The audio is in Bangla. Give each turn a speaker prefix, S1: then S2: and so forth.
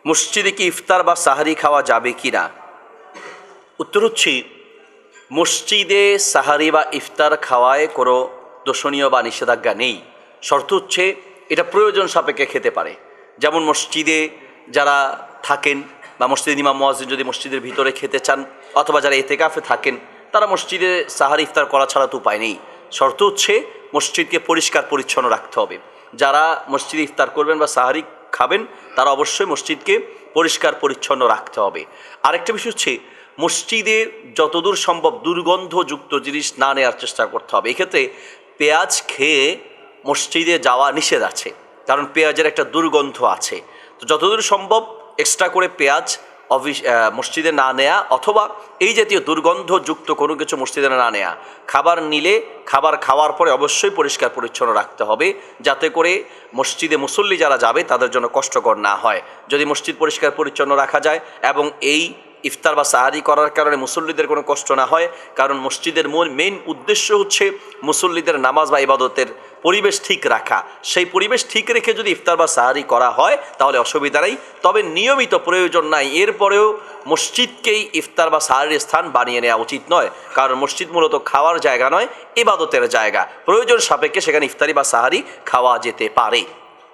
S1: মসজিদে কি ইফতার বা সাহারি খাওয়া যাবে কি না? উত্তর হচ্ছে, মসজিদে সাহারি বা ইফতার খাওয়ায় কোনো দোষণীয় বা নিষেধাজ্ঞা নেই। শর্ত হচ্ছে এটা প্রয়োজন সাপেক্ষে খেতে পারে। যেমন মসজিদে যারা থাকেন বা মসজিদ ইমাম মুয়াজ্জিন যদি মসজিদের ভিতরে খেতে চান, অথবা যারা এতেকাফে থাকেন, তারা মসজিদে সাহারি ইফতার করা ছাড়া তো উপায় নেই। শর্ত হচ্ছে মসজিদকে পরিষ্কার পরিচ্ছন্ন রাখতে হবে। যারা মসজিদে ইফতার করবেন বা সাহারি খাবেন, তারা অবশ্যই মসজিদকে পরিষ্কার পরিচ্ছন্ন রাখতে হবে। আরেকটা বিষয় হচ্ছে, মসজিদে যতদূর সম্ভব দুর্গন্ধযুক্ত জিনিস না নেওয়ার চেষ্টা করতে হবে। এক্ষেত্রে পেঁয়াজ খেয়ে মসজিদে যাওয়া নিষেধ আছে, কারণ পেঁয়াজের একটা দুর্গন্ধ আছে। তো যতদূর সম্ভব এক্সট্রা করে পেঁয়াজ মসজিদে না নেয়া, অথবা এই জাতীয় দুর্গন্ধযুক্ত কোনো কিছু মসজিদে না নেয়া। খাবার নিলে খাবার খাওয়ার পরে অবশ্যই পরিষ্কার পরিচ্ছন্ন রাখতে হবে, যাতে করে মসজিদে মুসল্লি যারা যাবে তাদের জন্য কষ্টকর না হয়। যদি মসজিদ পরিষ্কার পরিচ্ছন্ন রাখা যায় এবং এই ইফতার বা সাহারি করার কারণে মুসল্লিদের কোনো কষ্ট না হয়, কারণ মসজিদের মেইন উদ্দেশ্য হচ্ছে মুসল্লিদের নামাজ বা ইবাদতের পরিবেশ ঠিক রাখা। সেই পরিবেশ ঠিক রেখে যদি ইফতার বা সাহারি করা হয় তাহলে অসুবিধা নেই। তবে নিয়মিত প্রয়োজন নাই, এরপরেও মসজিদকেই ইফতার বা সাহারির স্থান বানিয়ে নেওয়া উচিত নয়, কারণ মসজিদ মূলত খাওয়ার জায়গা নয়, ইবাদতের জায়গা। প্রয়োজন সাপেক্ষে সেখানে ইফতারি বা সাহারি খাওয়া যেতে পারে।